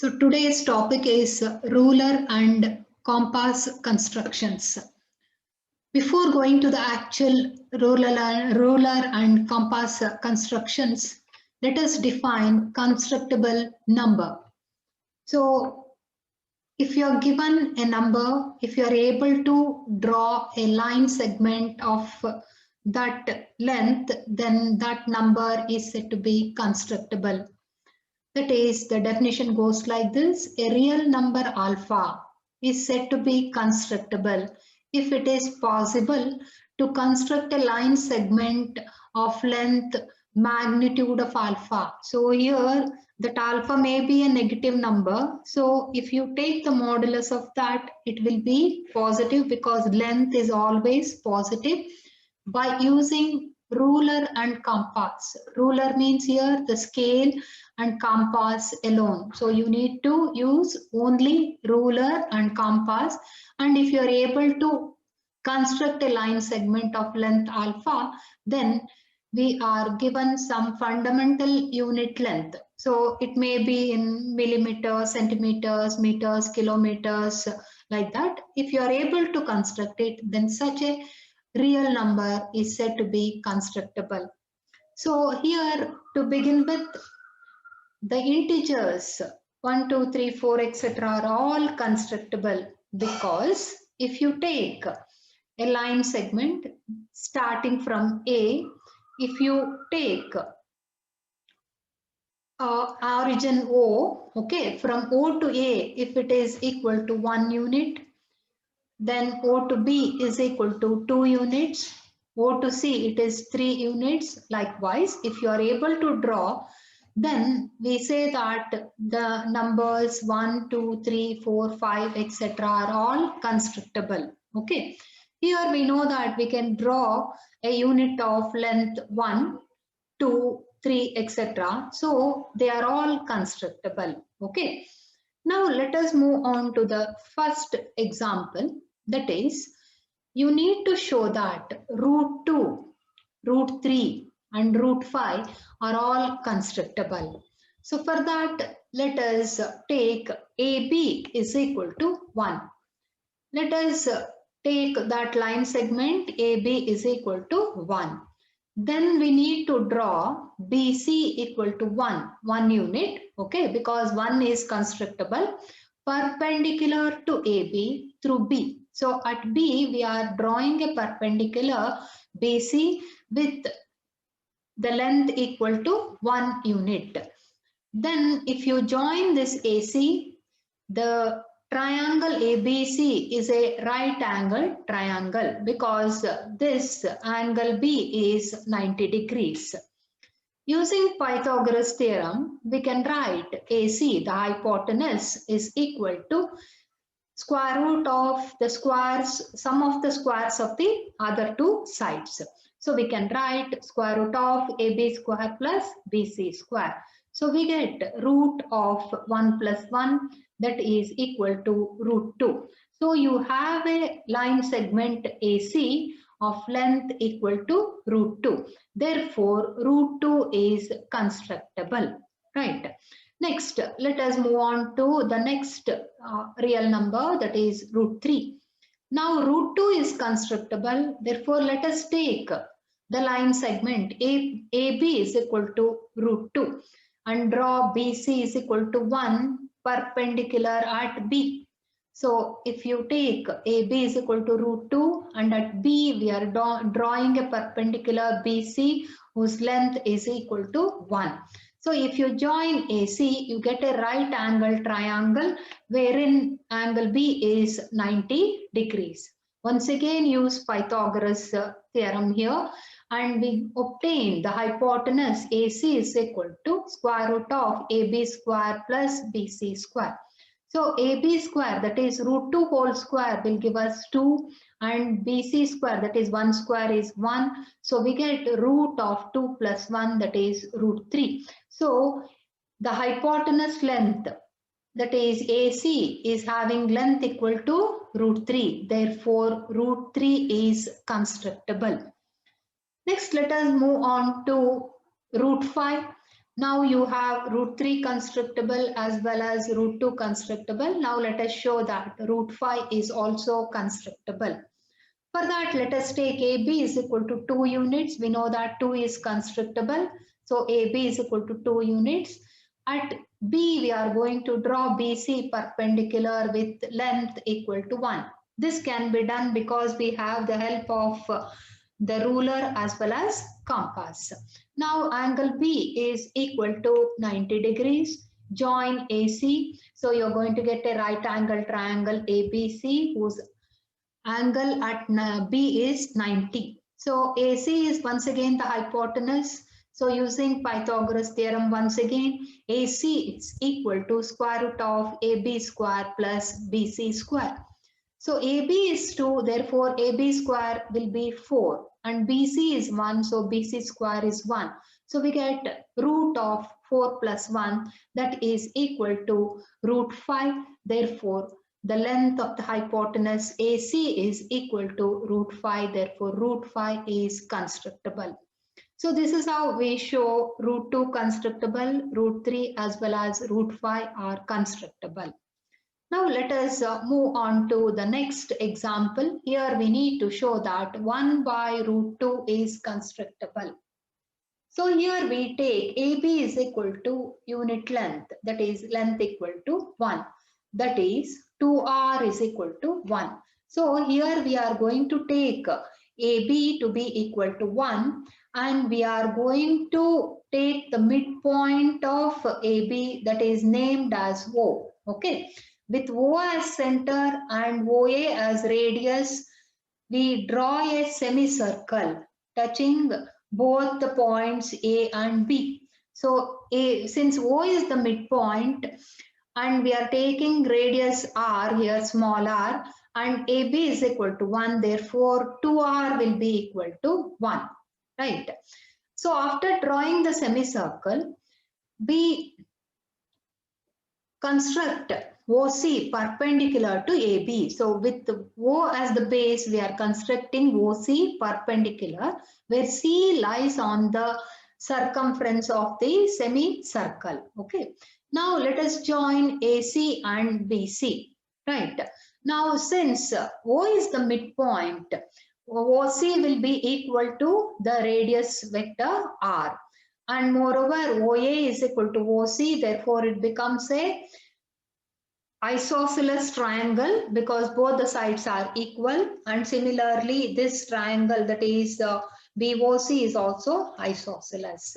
So today's topic is ruler and compass constructions. Before going to the actual ruler and compass constructions, let us define constructible number. So if you are given a number, if you are able to draw a line segment of that length, then that number is said to be constructible. That is, the definition goes like this: a real number alpha is said to be constructible if it is possible to construct a line segment of length magnitude of alpha. So here that alpha may be a negative number. So if you take the modulus of that, it will be positive because length is always positive by using ruler and compass. Ruler means here the scale and compass alone. So you need to use only ruler and compass, and if you are able to construct a line segment of length alpha, then we are given some fundamental unit length. So it may be in millimeters, centimeters, meters, kilometers, like that. If you are able to construct it, then such a real number is said to be constructible. So here, to begin with, the integers 1, 2, 3, 4, etc. are all constructible because if you take a line segment starting from A, if you take origin O, okay, from O to A, if it is equal to 1 unit, then O to B is equal to 2 units, O to C it is 3 units. Likewise, if you are able to draw, then we say that the numbers 1, 2, 3, 4, 5, etc. are all constructible. Okay. Here we know that we can draw a unit of length 1, 2, 3, etc. So they are all constructible. Okay. Now let us move on to the first example. That is, you need to show that root 2, root 3 and root 5 are all constructible. So for that, let us take AB is equal to 1. Let us take that line segment AB is equal to 1. Then we need to draw BC equal to 1 unit, okay, because 1 is constructible, perpendicular to AB through B. So at B, we are drawing a perpendicular BC with the length equal to 1 unit. Then if you join this AC, the triangle ABC is a right angle triangle because this angle B is 90 degrees. Using Pythagoras theorem, we can write AC, the hypotenuse, is equal to square root of the squares, sum of the squares of the other two sides. So we can write square root of AB square plus BC square. So we get root of 1 plus 1, that is equal to root 2. So you have a line segment AC of length equal to root 2. Therefore, root 2 is constructible, right? Next, let us move on to the next real number, that is root 3. Now root 2 is constructible. Therefore, let us take the line segment AB is equal to root 2 and draw BC is equal to 1 perpendicular at B. So if you take AB is equal to root 2 and at B we are drawing a perpendicular BC whose length is equal to 1. So if you join AC, you get a right angle triangle wherein angle B is 90 degrees. Once again, use Pythagoras theorem here and we obtain the hypotenuse AC is equal to square root of AB square plus BC square. So AB square, that is root 2 whole square, will give us 2, and BC square, that is 1 square, is 1. So we get root of 2 plus 1, that is root 3. So the hypotenuse length, that is AC, is having length equal to root 3. Therefore, root 3 is constructible. Next, let us move on to root 5. Now you have root 3 constructible as well as root 2 constructible. Now let us show that root 5 is also constructible. For that, let us take AB is equal to 2 units. We know that 2 is constructible. So AB is equal to 2 units. At B, we are going to draw BC perpendicular with length equal to 1. This can be done because we have the help of the ruler as well as compass. Now angle B is equal to 90 degrees. Join AC. So you're going to get a right angle triangle ABC whose angle at B is 90. So AC is once again the hypotenuse. So using Pythagoras theorem once again, AC is equal to square root of AB square plus BC square. So AB is 2, therefore AB square will be 4 and BC is 1, so BC square is 1. So we get root of 4 plus 1, that is equal to root 5. Therefore, the length of the hypotenuse AC is equal to root 5. Therefore, root 5 is constructible. So this is how we show root 2 constructible, root 3 as well as root 5 are constructible. Now let us move on to the next example. Here we need to show that 1 by root 2 is constructible. So here we take AB is equal to unit length, that is length equal to 1. That is 2R is equal to 1. So here we are going to take AB to be equal to 1 and we are going to take the midpoint of AB that is named as O. Okay. With O as center and OA as radius, we draw a semicircle touching both the points A and B. So since O is the midpoint and we are taking radius R here, small r, and AB is equal to 1, therefore 2R will be equal to 1, right? So after drawing the semicircle, we construct OC perpendicular to AB. So with O as the base, we are constructing OC perpendicular where C lies on the circumference of the semicircle. Okay. Now let us join AC and BC. Right. Now since O is the midpoint, OC will be equal to the radius vector R. And moreover, OA is equal to OC, therefore it becomes a isosceles triangle because both the sides are equal, and similarly this triangle, that is BOC, is also isosceles.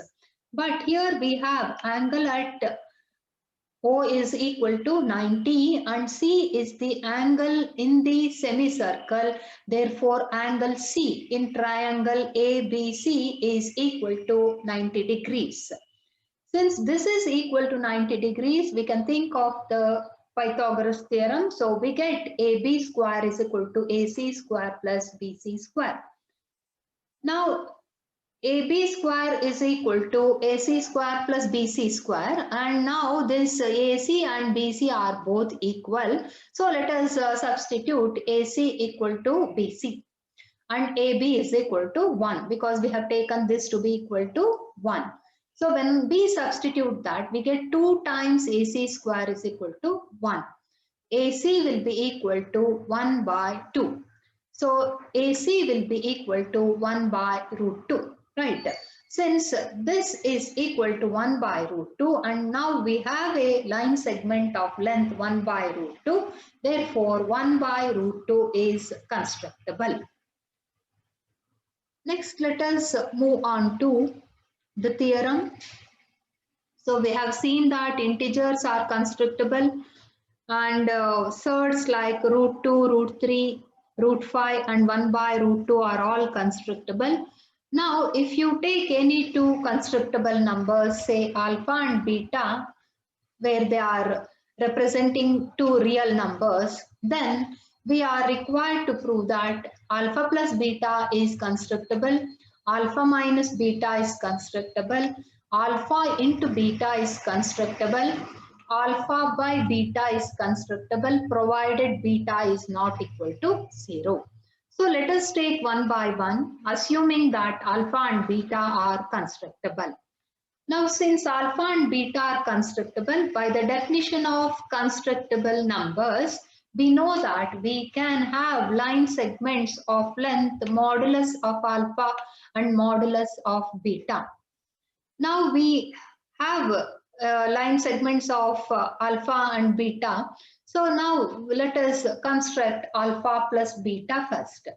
But here we have angle at O is equal to 90 and C is the angle in the semicircle. Therefore, angle C in triangle ABC is equal to 90 degrees. Since this is equal to 90 degrees, we can think of the Pythagoras theorem. So we get AB square is equal to AC square plus BC square. Now, AB square is equal to AC square plus BC square, and now this AC and BC are both equal. So let us substitute AC equal to BC and AB is equal to 1 because we have taken this to be equal to 1. So when we substitute that, we get 2 times AC square is equal to 1. AC will be equal to 1 by 2. So AC will be equal to 1 by root 2. Right. Since this is equal to 1 by root 2 and now we have a line segment of length 1 by root 2, therefore 1 by root 2 is constructible. Next, let us move on to the theorem. So we have seen that integers are constructible and surds like root 2, root 3, root 5 and 1 by root 2 are all constructible. Now, if you take any two constructible numbers, say alpha and beta, where they are representing two real numbers, then we are required to prove that alpha plus beta is constructible, alpha minus beta is constructible, alpha into beta is constructible, alpha by beta is constructible provided beta is not equal to 0. So let us take one by one, assuming that alpha and beta are constructible. Now, since alpha and beta are constructible, by the definition of constructible numbers, we know that we can have line segments of length modulus of alpha and modulus of beta. Now we have line segments of alpha and beta. So now let us construct alpha plus beta first.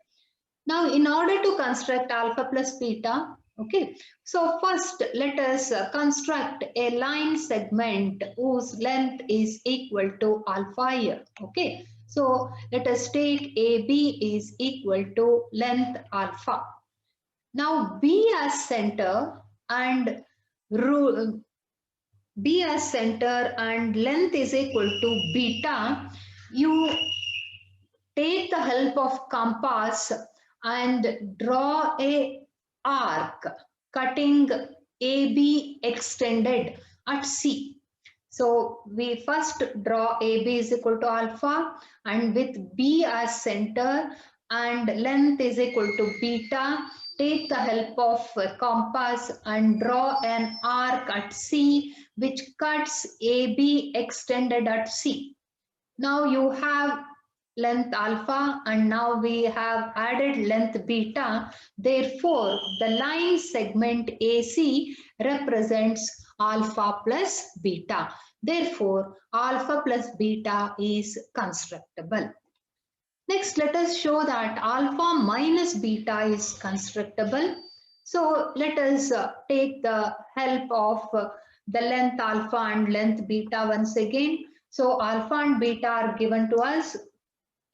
Now, in order to construct alpha plus beta, okay, so first let us construct a line segment whose length is equal to alpha here, okay. So let us take AB is equal to length alpha. Now B as center and B as center and length is equal to beta. You take the help of compass and draw a arc cutting AB extended at C. So we first draw AB is equal to alpha and with B as center and length is equal to beta. Take the help of a compass and draw an arc at C which cuts AB extended at C. Now you have length alpha and now we have added length beta. Therefore, the line segment AC represents alpha plus beta. Therefore, alpha plus beta is constructible. Next, let us show that alpha minus beta is constructible. So let us take the help of the length alpha and length beta once again. So alpha and beta are given to us.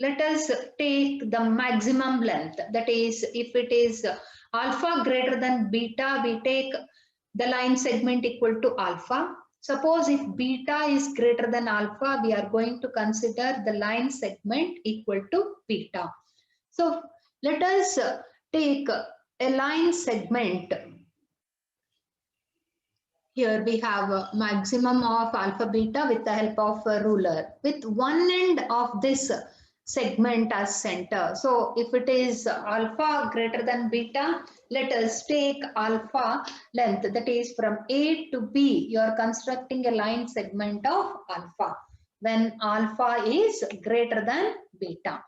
Let us take the maximum length. That is, if it is alpha greater than beta, we take the line segment equal to alpha. Suppose if beta is greater than alpha, we are going to consider the line segment equal to beta. So let us take a line segment. Here we have a maximum of alpha beta with the help of a ruler with one end of this segment as center. So if it is alpha greater than beta, let us take alpha length, that is from A to B. You are constructing a line segment of alpha when alpha is greater than beta.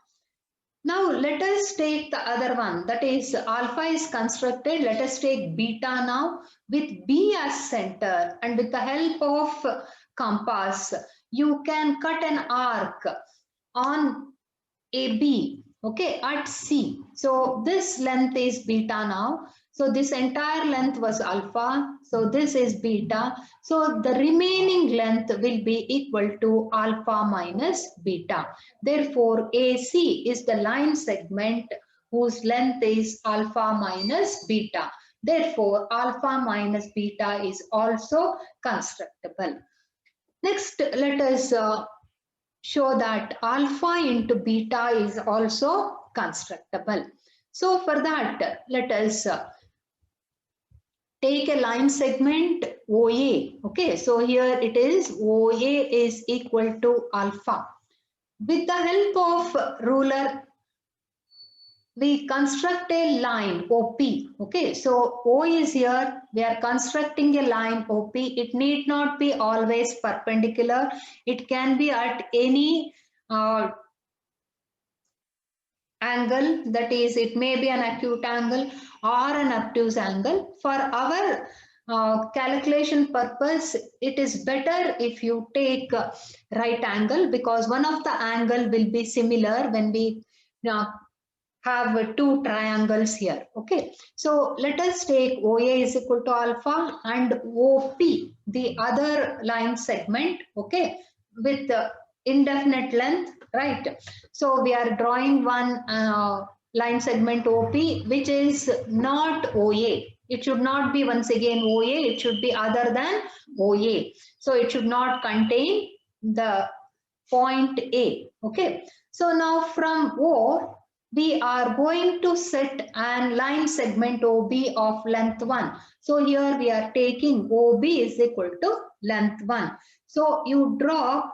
Now let us take the other one, that is alpha is constructed. Let us take beta now with B as center and with the help of compass you can cut an arc on AB, okay, at C. So this length is beta now. So this entire length was alpha. So this is beta. So the remaining length will be equal to alpha minus beta. Therefore, AC is the line segment whose length is alpha minus beta. Therefore, alpha minus beta is also constructible. Next, let us show that alpha into beta is also constructible. So for that, let us take a line segment OA. Okay, so here it is OA is equal to alpha. With the help of ruler, we construct a line OP. Okay, so O is here. We are constructing a line OP. It need not be always perpendicular. It can be at any angle, that is, it may be an acute angle or an obtuse angle. For our calculation purpose, it is better if you take right angle, because one of the angle will be similar when we have two triangles here. Okay, so let us take OA is equal to alpha and OP, the other line segment, okay, with indefinite length, right? So we are drawing one line segment OP which is not OA. It should not be once again OA, it should be other than OA. So it should not contain the point A. Okay, so now from O we are going to set an line segment OB of length 1. So here we are taking OB is equal to length 1. So you draw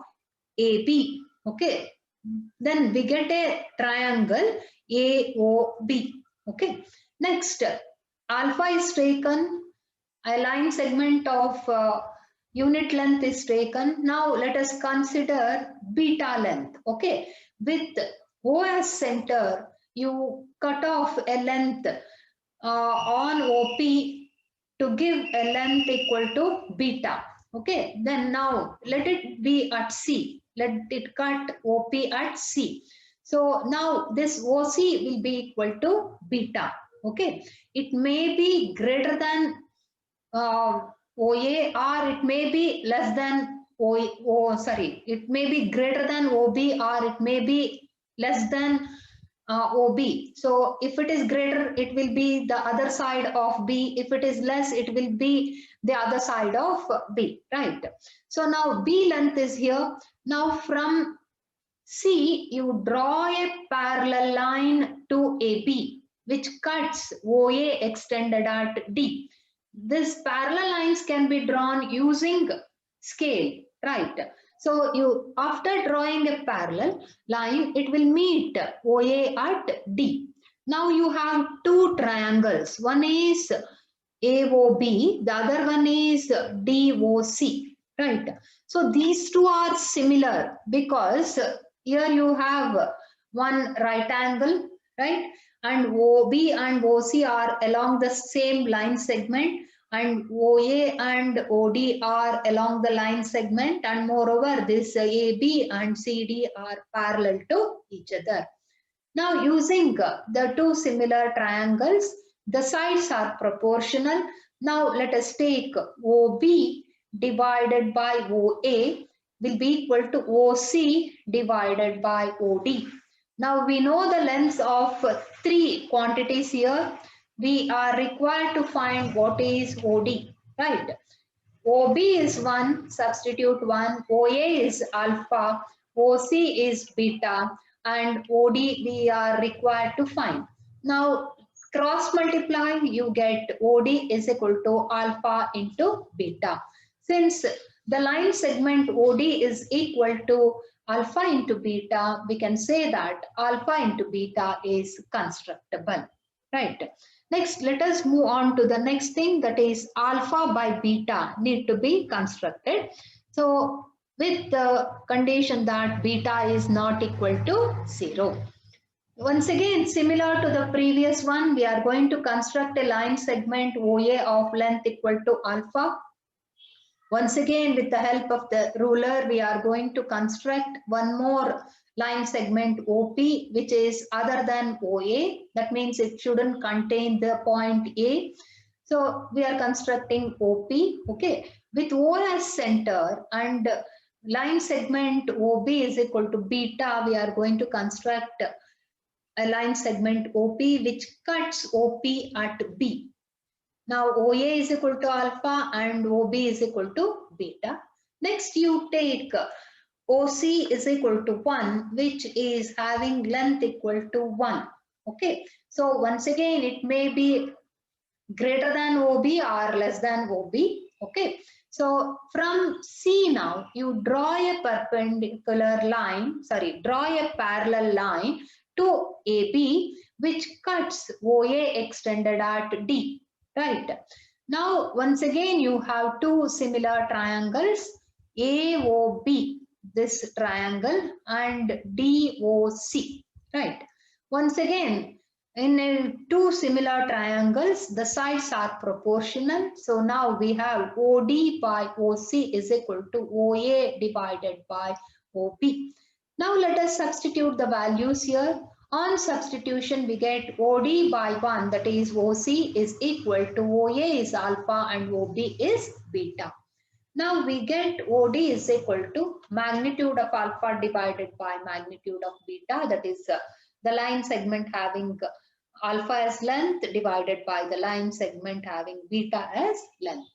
AB, okay. Then we get a triangle AOB, okay. Next, alpha is taken a line segment of unit length is taken. Now let us consider beta length. Okay, with O as center, you cut off a length on OP to give a length equal to beta. Okay, then now let it be at C. Let it cut OP at C. So now this OC will be equal to beta. Okay, it may be greater than OA, or it may be less than it may be greater than OB, or it may be less than OB. So if it is greater, it will be the other side of B. If it is less, it will be the other side of B, right? So now B length is here. Now from C, you draw a parallel line to AB, which cuts OA extended at D. These parallel lines can be drawn using scale, right? So you, after drawing a parallel line, it will meet OA at D. Now you have two triangles. One is AOB, the other one is DOC, right? So these two are similar because here you have one right angle, right? And OB and OC are along the same line segment, and OA and OD are along the line segment, and moreover this AB and CD are parallel to each other. Now using the two similar triangles, the sides are proportional. Now let us take OB divided by OA will be equal to OC divided by OD. Now we know the lengths of three quantities here. We are required to find what is OD, right? OB is 1, substitute 1, OA is alpha, OC is beta, and OD we are required to find. Now cross multiply, you get OD is equal to alpha into beta. Since the line segment OD is equal to alpha into beta, we can say that alpha into beta is constructible, right? Next, let us move on to the next thing, that is alpha by beta need to be constructed. So with the condition that beta is not equal to 0. Once again, similar to the previous one, we are going to construct a line segment OA of length equal to alpha. Once again, with the help of the ruler, we are going to construct one more line segment OP, which is other than OA. That means it shouldn't contain the point A. So we are constructing OP, okay, with O as center and line segment OB is equal to beta. We are going to construct a line segment OP which cuts OP at B. Now OA is equal to alpha and OB is equal to beta. Next you take OC is equal to 1, which is having length equal to 1. Okay, so once again it may be greater than OB or less than OB. Okay, so from C now you draw a perpendicular line, draw a parallel line to AB which cuts OA extended at D. Right. Now, once again, you have two similar triangles, AOB, this triangle, and DOC. Right. Once again, in two similar triangles, the sides are proportional. So now we have OD by OC is equal to OA divided by OB. Now let us substitute the values here. On substitution, we get OD by 1, that is OC is equal to OA is alpha and OB is beta. Now we get OD is equal to magnitude of alpha divided by magnitude of beta, that is the line segment having alpha as length divided by the line segment having beta as length.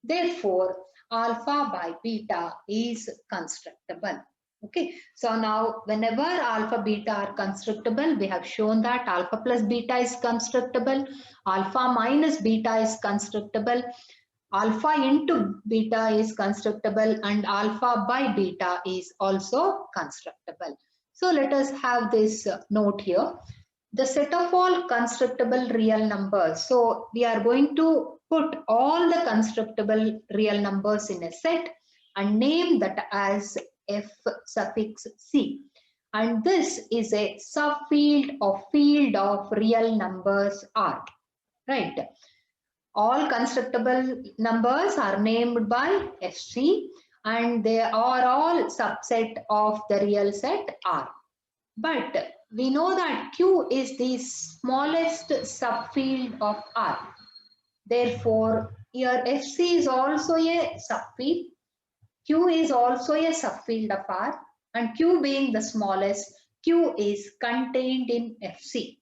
Therefore, alpha by beta is constructible. Okay, so now whenever alpha beta are constructible, we have shown that alpha plus beta is constructible, alpha minus beta is constructible, alpha into beta is constructible, and alpha by beta is also constructible. So let us have this note here. The set of all constructible real numbers. So we are going to put all the constructible real numbers in a set and name that as f suffix c. And this is a subfield or field of real numbers R, right? All constructible numbers are named by fc and they are all subset of the real set R. But we know that Q is the smallest subfield of R. Therefore, here Fc is also a subfield, Q is also a subfield of R, and Q being the smallest, Q is contained in Fc.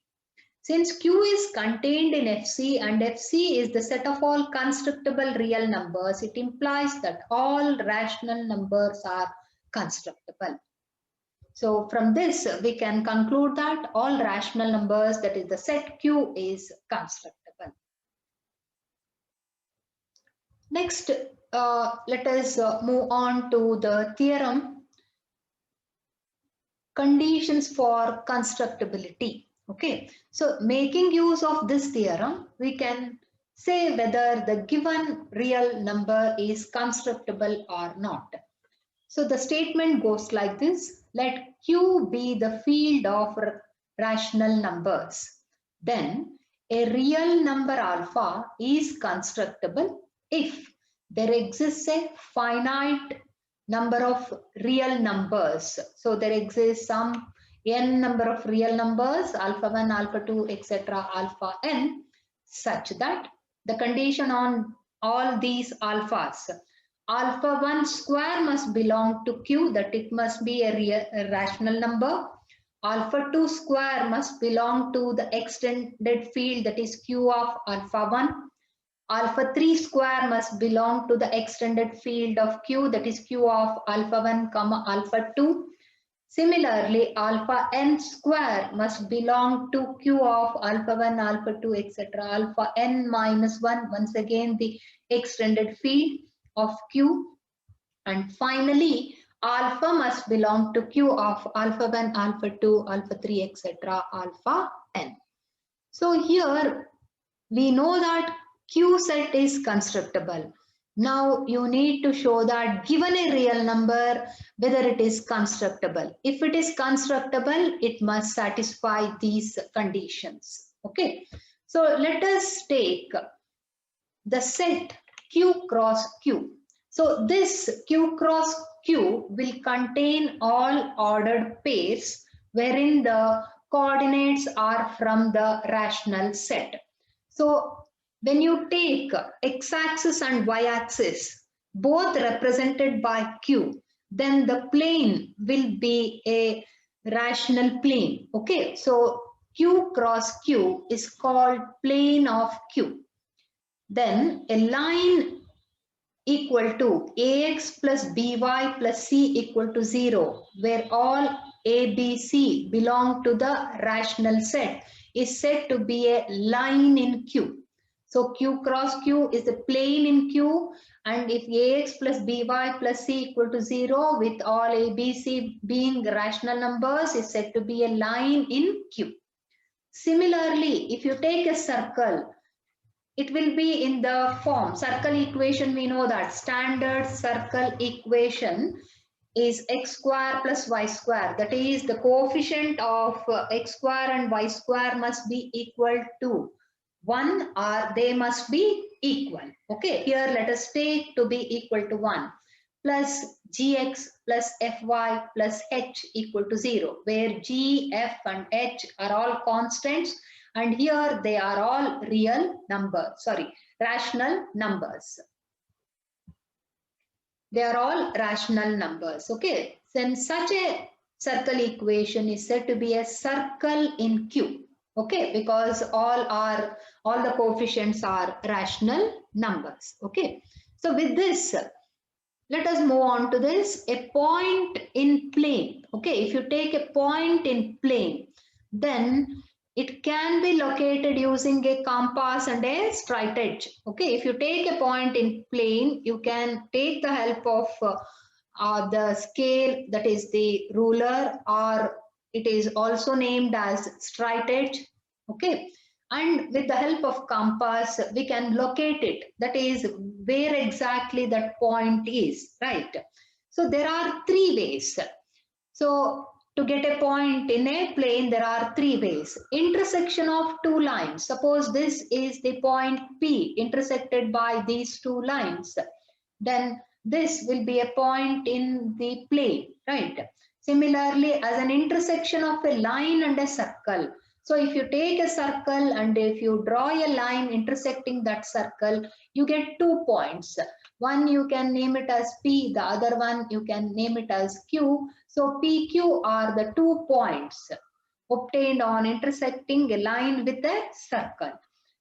Since Q is contained in Fc and Fc is the set of all constructible real numbers, it implies that all rational numbers are constructible. So from this, we can conclude that all rational numbers, that is the set Q, is constructible. Next, let us move on to the theorem, conditions for constructibility. Okay, so making use of this theorem, we can say whether the given real number is constructible or not. So the statement goes like this: let Q be the field of rational numbers. Then a real number alpha is constructible if there exists a finite number of real numbers. So there exists some n number of real numbers, alpha 1, alpha 2, etc., alpha n, such that the condition on all these alphas, alpha 1 square must belong to Q, that it must be a rational number. Alpha 2 square must belong to the extended field, that is Q of alpha 1. Alpha 3 square must belong to the extended field of Q, that is Q of alpha 1 comma alpha 2. Similarly, alpha n square must belong to Q of alpha 1, alpha 2, etc. Alpha n minus 1, once again the extended field of Q. And finally, alpha must belong to Q of alpha 1, alpha 2, alpha 3, etc. alpha n. So here we know that Q set is constructible. Now you need to show that given a real number, whether it is constructible. If it is constructible, it must satisfy these conditions. Okay. So let us take the set Q cross Q. So this Q cross Q will contain all ordered pairs wherein the coordinates are from the rational set. So when you take x-axis and y-axis, both represented by Q, then the plane will be a rational plane. Okay, so Q cross Q is called plane of Q. Then a line equal to ax plus by plus c equal to 0, where all a, b, c belong to the rational set, is said to be a line in Q. So Q cross Q is the plane in Q, and if ax plus by plus c equal to 0 with all a, b, c being rational numbers, is said to be a line in Q. Similarly, if you take a circle, it will be in the form circle equation. We know that standard circle equation is x square plus y square. That is, the coefficient of x square and y square must be equal to 1 or they must be equal. Okay, here let us take to be equal to 1 plus gx plus fy plus h equal to 0, where g, f and h are all constants. And here they are all rational numbers. They are all rational numbers. Okay. Then such a circle equation is said to be a circle in Q. Okay, because all the coefficients are rational numbers. Okay. So with this, let us move on to this. A point in plane. Okay, if you take a point in plane, then it can be located using a compass and a straight edge. Okay, if you take a point in plane, you can take the help of the scale, that is the ruler, or it is also named as straight edge. Okay, and with the help of compass we can locate it, that is where exactly that point is, right? So there are three ways. So to get a point in a plane, there are three ways. Intersection of two lines. Suppose this is the point P intersected by these two lines. Then this will be a point in the plane, right? Similarly, as an intersection of a line and a circle. So if you take a circle and if you draw a line intersecting that circle, you get 2 points. One you can name it as P, the other one you can name it as Q. So PQ are the 2 points obtained on intersecting a line with a circle.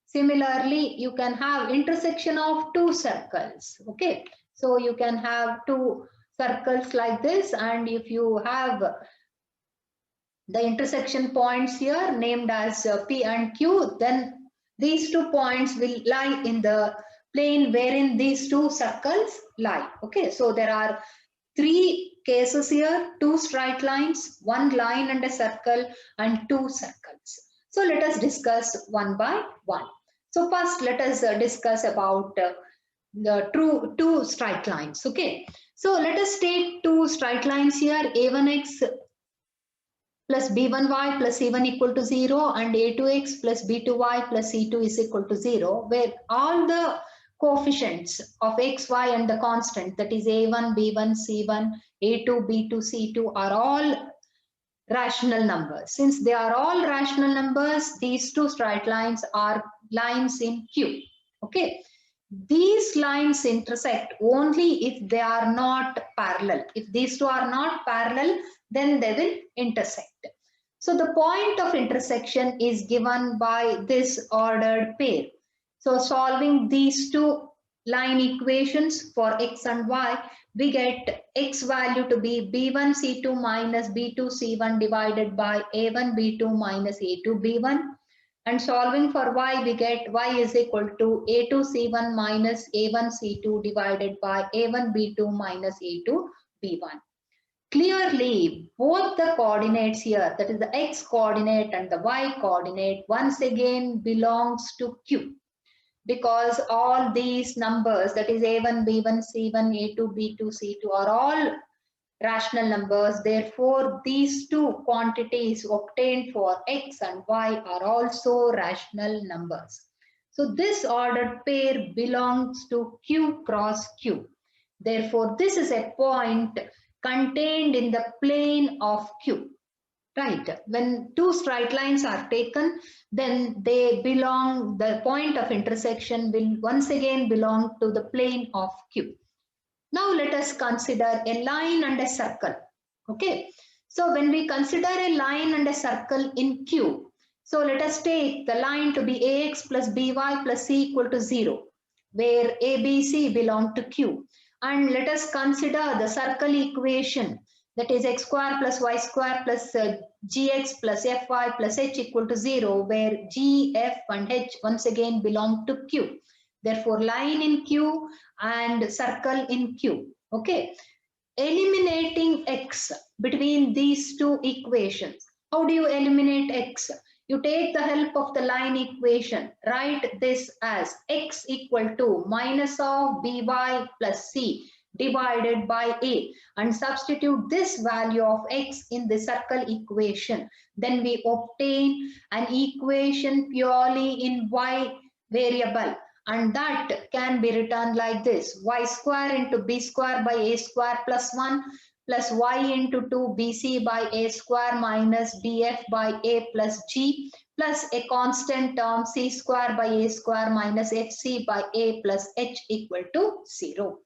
Similarly, you can have intersection of two circles. Okay, so you can have two circles like this, and if you have the intersection points here named as P and Q, then these 2 points will lie in the plane wherein these two circles lie. Okay, so there are 3 cases here, 2 straight lines, 1 line and a circle, and 2 circles. So let us discuss one by one. So first let us discuss about the two straight lines. Okay, so let us take 2 straight lines here, a1x plus b1y plus c1 equal to 0 and a2x plus b2y plus c2 is equal to 0, where all the coefficients of x, y and the constant, that is a1, b1, c1, a2, b2, c2 are all rational numbers. Since they are all rational numbers, these two straight lines are lines in Q. Okay, these lines intersect only if they are not parallel. If these two are not parallel, then they will intersect. So the point of intersection is given by this ordered pair. So solving these two line equations for x and y, we get x value to be b1 c2 minus b2 c1 divided by a1 b2 minus a2 b1. And solving for y, we get y is equal to a2 c1 minus a1 c2 divided by a1 b2 minus a2 b1. Clearly, both the coordinates here, that is the x coordinate and the y coordinate, once again belongs to Q, because all these numbers, that is a1, b1, c1, a2, b2, c2 are all rational numbers. Therefore, these two quantities obtained for x and y are also rational numbers. So this ordered pair belongs to Q cross Q. Therefore, this is a point contained in the plane of Q. Right, when two straight lines are taken, then they belong, the point of intersection will once again belong to the plane of Q. Now let us consider a line and a circle. Okay, so when we consider a line and a circle in Q, so let us take the line to be ax plus by plus c equal to 0, where a, b, c belong to Q. And let us consider the circle equation, that is x square plus y square plus gx plus fy plus h equal to 0, where g, f and h once again belong to Q. Therefore, line in Q and circle in Q. Okay, eliminating x between these two equations. How do you eliminate x? You take the help of the line equation. Write this as x equal to minus of by plus c divided by a, and substitute this value of x in the circle equation. Then we obtain an equation purely in y variable, and that can be written like this: y square into b square by a square plus 1 plus y into 2 bc by a square minus bf by a plus g plus a constant term c square by a square minus fc by a plus h equal to 0.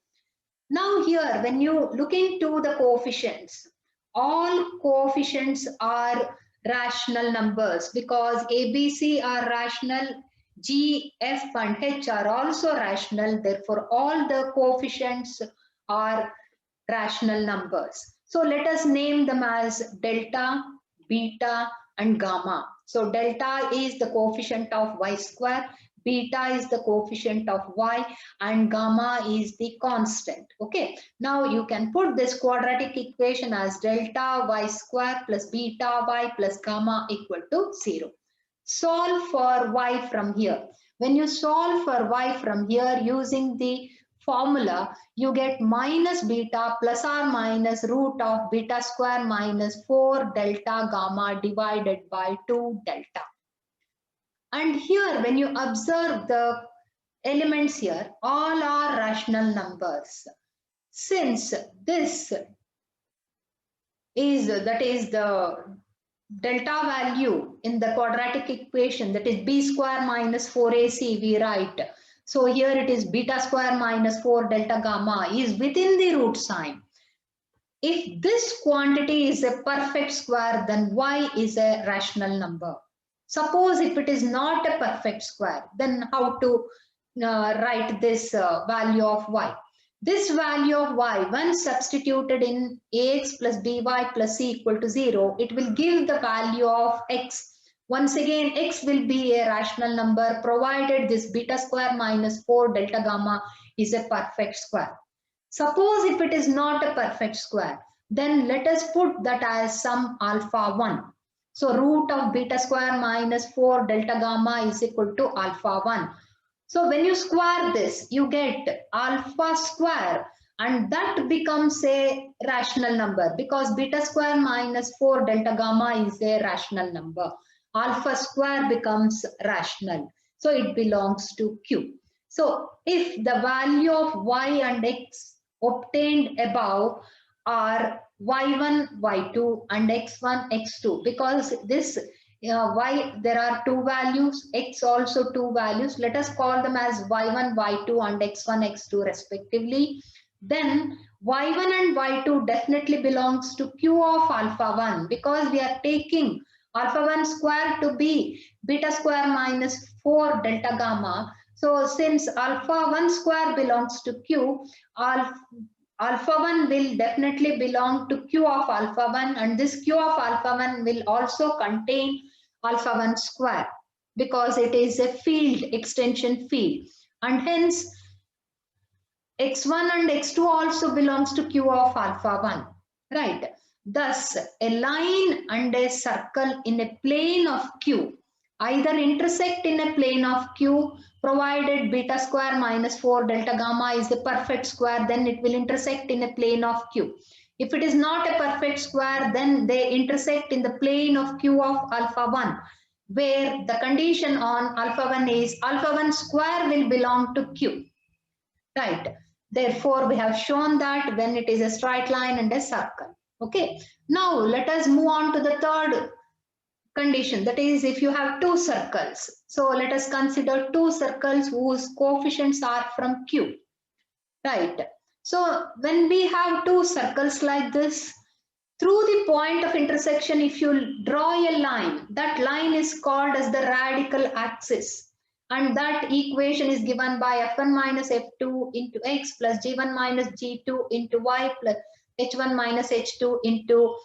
Now here, when you look into the coefficients, all coefficients are rational numbers, because a, b, c are rational, g, f and h are also rational. Therefore, all the coefficients are rational numbers. So let us name them as delta, beta and gamma. So delta is the coefficient of y square, beta is the coefficient of y, and gamma is the constant. Okay, now you can put this quadratic equation as delta y square plus beta y plus gamma equal to 0. solve for y from here. When you solve for y from here using the formula, you get minus beta plus or minus root of beta square minus 4 delta gamma divided by 2 delta. And here when you observe the elements here, all are rational numbers. Since this is, that is the delta value in the quadratic equation, that is b square minus 4ac, we write. So here it is beta square minus 4 delta gamma is within the root sign. If this quantity is a perfect square, then y is a rational number. Suppose if it is not a perfect square, then how to write this value of y? This value of y, when substituted in ax plus by plus c equal to 0, it will give the value of x. Once again, x will be a rational number provided this beta square minus 4 delta gamma is a perfect square. Suppose if it is not a perfect square, then let us put that as some alpha 1. So root of beta square minus 4 delta gamma is equal to alpha 1. So when you square this, you get alpha square, and that becomes a rational number because beta square minus 4 delta gamma is a rational number. Alpha square becomes rational. So it belongs to Q. So if the value of y and x obtained above are y1, y2 and x1, x2, because this y, there are two values, x also two values. Let us call them as y1, y2 and x1, x2 respectively. Then y1 and y2 definitely belongs to Q of alpha 1 because we are taking alpha 1 square to be beta square minus 4 delta gamma. So since alpha 1 square belongs to Q, alpha 1 will definitely belong to Q of alpha 1, and this Q of alpha 1 will also contain alpha 1 square because it is a field, extension field, and hence x1 and x2 also belongs to Q of alpha 1, right? Thus, a line and a circle in a plane of Q either intersect in a plane of Q provided beta square minus 4 delta gamma is a perfect square, then it will intersect in a plane of Q. If it is not a perfect square, then they intersect in the plane of Q of alpha 1, where the condition on alpha 1 is alpha 1 square will belong to Q, right? Therefore, we have shown that when it is a straight line and a circle. Okay, now let us move on to the third condition, that is if you have two circles. So let us consider two circles whose coefficients are from Q, right? So when we have two circles like this, through the point of intersection, if you draw a line, that line is called as the radical axis. And that equation is given by f1 minus f2 into x plus g1 minus g2 into y plus h1 minus h2 into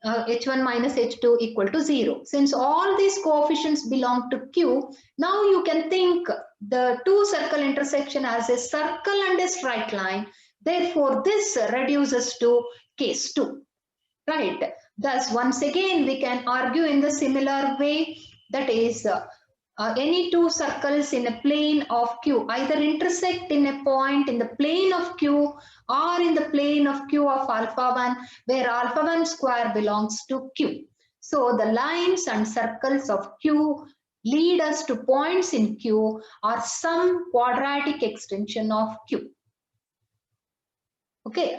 h1 minus h2 equal to 0. Since all these coefficients belong to Q, now you can think the two circle intersection as a circle and a straight line. Therefore, this reduces to case 2. Right. Thus, once again, we can argue in the similar way, that is, any two circles in a plane of Q either intersect in a point in the plane of Q or in the plane of Q of alpha 1, where alpha 1 square belongs to Q. So, the lines and circles of Q lead us to points in Q or some quadratic extension of Q. Okay.